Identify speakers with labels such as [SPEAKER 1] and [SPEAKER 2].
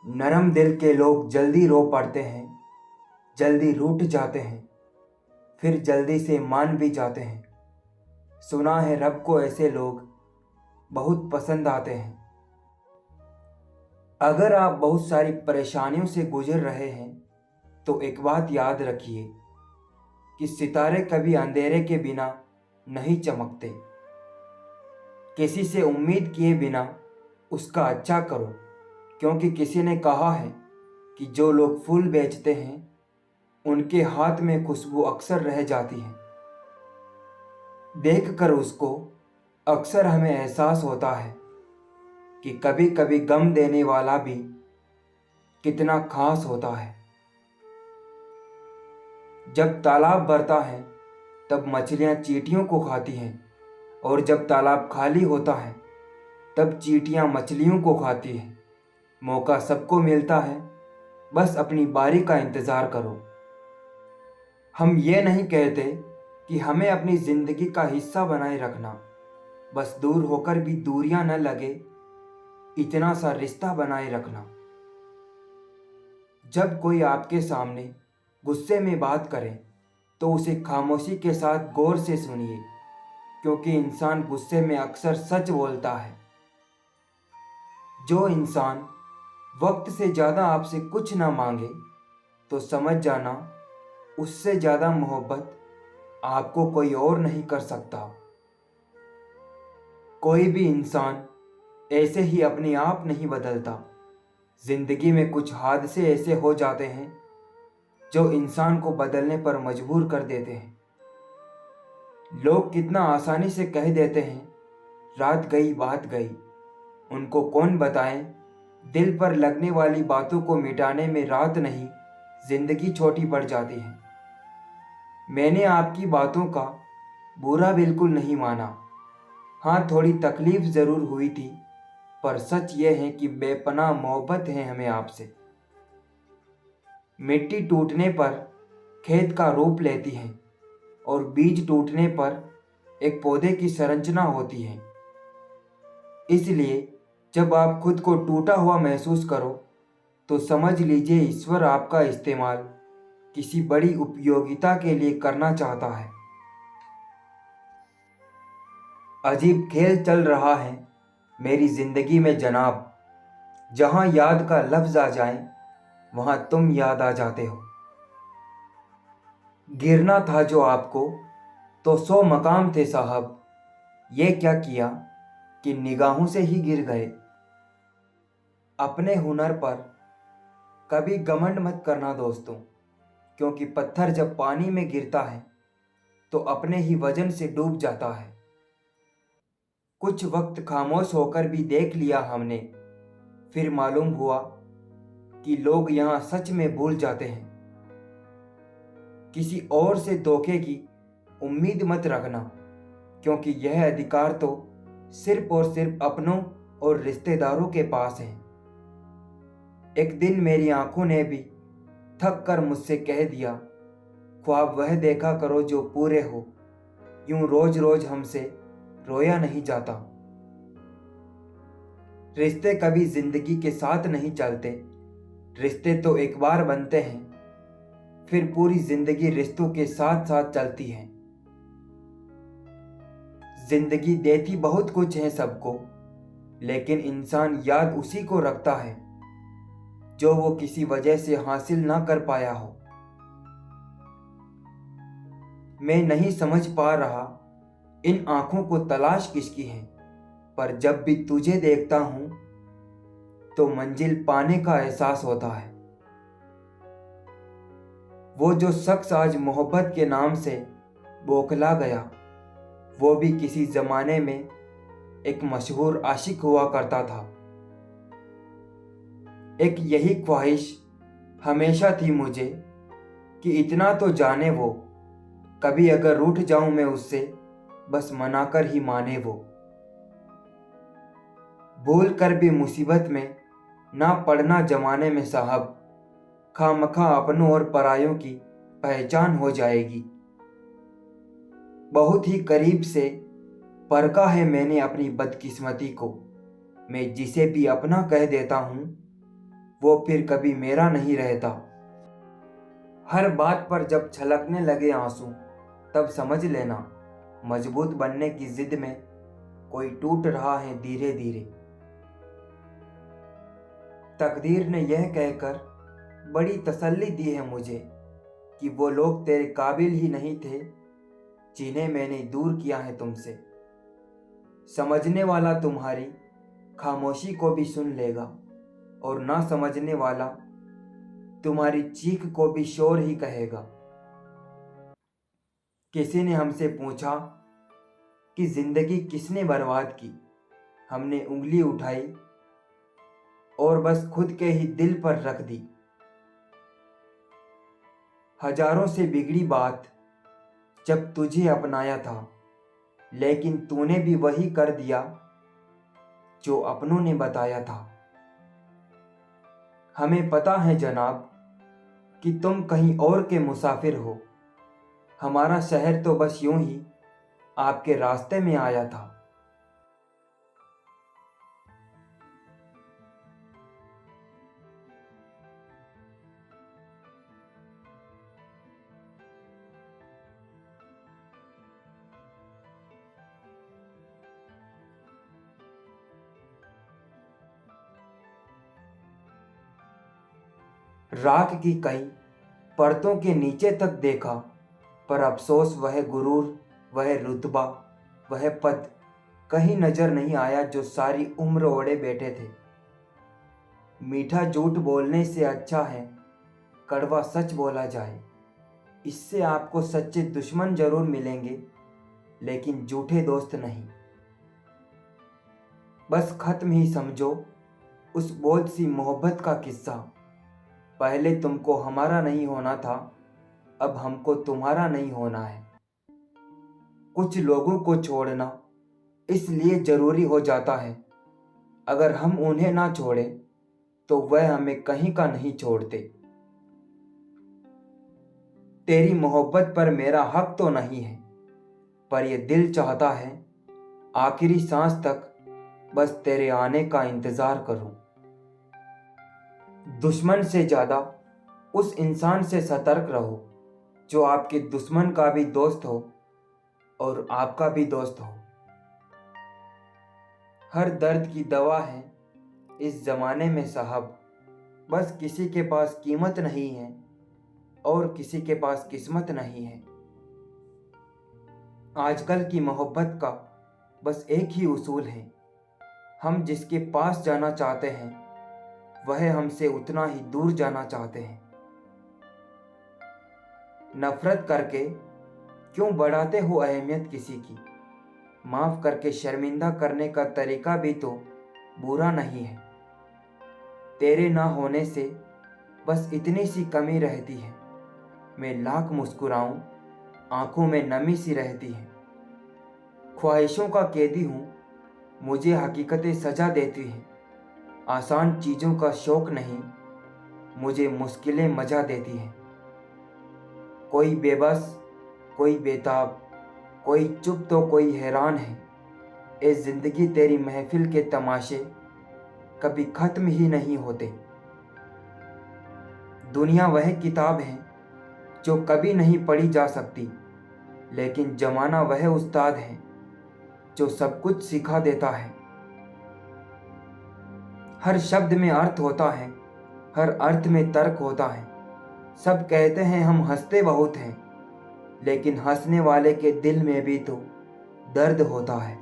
[SPEAKER 1] नरम दिल के लोग जल्दी रो पड़ते हैं, जल्दी रूठ जाते हैं, फिर जल्दी से मान भी जाते हैं। सुना है रब को ऐसे लोग बहुत पसंद आते हैं। अगर आप बहुत सारी परेशानियों से गुजर रहे हैं तो एक बात याद रखिए कि सितारे कभी अंधेरे के बिना नहीं चमकते। किसी से उम्मीद किए बिना उसका अच्छा करो, क्योंकि किसी ने कहा है कि जो लोग फूल बेचते हैं उनके हाथ में खुशबू अक्सर रह जाती है। देखकर उसको अक्सर हमें एहसास होता है कि कभी कभी गम देने वाला भी कितना खास होता है। जब तालाब भरता है तब मछलियां चींटियों को खाती हैं, और जब तालाब खाली होता है तब चींटियां मछलियों को खाती हैं। मौका सबको मिलता है, बस अपनी बारी का इंतज़ार करो। हम ये नहीं कहते कि हमें अपनी ज़िंदगी का हिस्सा बनाए रखना, बस दूर होकर भी दूरियां न लगे इतना सा रिश्ता बनाए रखना। जब कोई आपके सामने गुस्से में बात करे तो उसे खामोशी के साथ गौर से सुनिए, क्योंकि इंसान गुस्से में अक्सर सच बोलता है। जो इंसान वक्त से ज़्यादा आपसे कुछ ना मांगे तो समझ जाना उससे ज़्यादा मोहब्बत आपको कोई और नहीं कर सकता। कोई भी इंसान ऐसे ही अपने आप नहीं बदलता। जिंदगी में कुछ हादसे ऐसे हो जाते हैं जो इंसान को बदलने पर मजबूर कर देते हैं। लोग कितना आसानी से कह देते हैं रात गई बात गई। उनको कौन बताए दिल पर लगने वाली बातों को मिटाने में रात नहीं जिंदगी छोटी पड़ जाती है। मैंने आपकी बातों का बुरा बिल्कुल नहीं माना। हाँ, थोड़ी तकलीफ ज़रूर हुई थी, पर सच यह है कि बेपनाह मोहब्बत है हमें आपसे। मिट्टी टूटने पर खेत का रूप लेती है, और बीज टूटने पर एक पौधे की संरचना होती है। इसलिए जब आप खुद को टूटा हुआ महसूस करो तो समझ लीजिए ईश्वर आपका इस्तेमाल किसी बड़ी उपयोगिता के लिए करना चाहता है। अजीब खेल चल रहा है मेरी जिंदगी में जनाब। जहां याद का लफ्ज आ जाए वहां तुम याद आ जाते हो। गिरना था जो आपको तो 100 मकाम थे साहब। ये क्या किया कि निगाहों से ही गिर गए। अपने हुनर पर कभी घमंड मत करना दोस्तों, क्योंकि पत्थर जब पानी में गिरता है तो अपने ही वजन से डूब जाता है। कुछ वक्त खामोश होकर भी देख लिया हमने, फिर मालूम हुआ कि लोग यहाँ सच में भूल जाते हैं। किसी और से धोखे की उम्मीद मत रखना, क्योंकि यह अधिकार तो सिर्फ और सिर्फ अपनों और रिश्तेदारों के पास है। एक दिन मेरी आंखों ने भी थक कर मुझसे कह दिया, ख्वाब वह देखा करो जो पूरे हो, यूं रोज रोज हमसे रोया नहीं जाता। रिश्ते कभी जिंदगी के साथ नहीं चलते। रिश्ते तो एक बार बनते हैं, फिर पूरी जिंदगी रिश्तों के साथ साथ चलती है। जिंदगी देती बहुत कुछ है सबको, लेकिन इंसान याद उसी को रखता है जो वो किसी वजह से हासिल ना कर पाया हो। मैं नहीं समझ पा रहा इन आंखों को तलाश किसकी है, पर जब भी तुझे देखता हूं तो मंजिल पाने का एहसास होता है। वो जो शख्स आज मोहब्बत के नाम से बौखला गया, वो भी किसी जमाने में एक मशहूर आशिक हुआ करता था। एक यही ख्वाहिश हमेशा थी मुझे कि इतना तो जाने वो, कभी अगर रूठ जाऊं मैं उससे बस मनाकर ही माने वो। भूल कर भी मुसीबत में ना पड़ना जमाने में साहब, खामखा अपनों और परायों की पहचान हो जाएगी। बहुत ही करीब से परखा है मैंने अपनी बदकिस्मती को। मैं जिसे भी अपना कह देता हूँ वो फिर कभी मेरा नहीं रहता। हर बात पर जब छलकने लगे आंसू, तब समझ लेना मजबूत बनने की जिद में कोई टूट रहा है धीरे धीरे। तकदीर ने यह कहकर बड़ी तसल्ली दी है मुझे कि वो लोग तेरे काबिल ही नहीं थे जिन्हें मैंने दूर किया है तुमसे। समझने वाला तुम्हारी खामोशी को भी सुन लेगा, और ना समझने वाला तुम्हारी चीख को भी शोर ही कहेगा। किसी ने हमसे पूछा कि जिंदगी किसने बर्बाद की। हमने उंगली उठाई और बस खुद के ही दिल पर रख दी। हजारों से बिगड़ी बात जब तुझे अपनाया था, लेकिन तूने भी वही कर दिया जो अपनों ने बताया था। हमें पता है जनाब कि तुम कहीं और के मुसाफिर हो। हमारा शहर तो बस यूं ही आपके रास्ते में आया था। राख की कई परतों के नीचे तक देखा, पर अफसोस वह गुरूर, वह रुतबा, वह पद कहीं नजर नहीं आया जो सारी उम्र ओढ़े बैठे थे। मीठा झूठ बोलने से अच्छा है कड़वा सच बोला जाए। इससे आपको सच्चे दुश्मन जरूर मिलेंगे, लेकिन झूठे दोस्त नहीं। बस खत्म ही समझो उस बोझ सी मोहब्बत का किस्सा। पहले तुमको हमारा नहीं होना था, अब हमको तुम्हारा नहीं होना है। कुछ लोगों को छोड़ना इसलिए जरूरी हो जाता है, अगर हम उन्हें ना छोड़े तो वह हमें कहीं का नहीं छोड़ते। तेरी मोहब्बत पर मेरा हक तो नहीं है, पर यह दिल चाहता है आखिरी सांस तक बस तेरे आने का इंतजार करूं। दुश्मन से ज्यादा उस इंसान से सतर्क रहो जो आपके दुश्मन का भी दोस्त हो और आपका भी दोस्त हो। हर दर्द की दवा है इस जमाने में साहब, बस किसी के पास कीमत नहीं है और किसी के पास किस्मत नहीं है। आजकल की मोहब्बत का बस एक ही उसूल है, हम जिसके पास जाना चाहते हैं वह हमसे उतना ही दूर जाना चाहते हैं। नफरत करके क्यों बढ़ाते हो अहमियत किसी की? माफ करके शर्मिंदा करने का तरीका भी तो बुरा नहीं है। तेरे ना होने से बस इतनी सी कमी रहती है, मैं लाख मुस्कुराऊं आंखों में नमी सी रहती है। ख्वाहिशों का कैदी हूं, मुझे हकीकतें सजा देती हैं। आसान चीज़ों का शौक नहीं, मुझे मुश्किलें मजा देती हैं। कोई बेबस, कोई बेताब, कोई चुप तो कोई हैरान है। ए जिंदगी तेरी महफिल के तमाशे कभी खत्म ही नहीं होते। दुनिया वह किताब है जो कभी नहीं पढ़ी जा सकती, लेकिन जमाना वह उस्ताद है जो सब कुछ सिखा देता है। हर शब्द में अर्थ होता है, हर अर्थ में तर्क होता है। सब कहते हैं हम हंसते बहुत हैं, लेकिन हंसने वाले के दिल में भी तो दर्द होता है।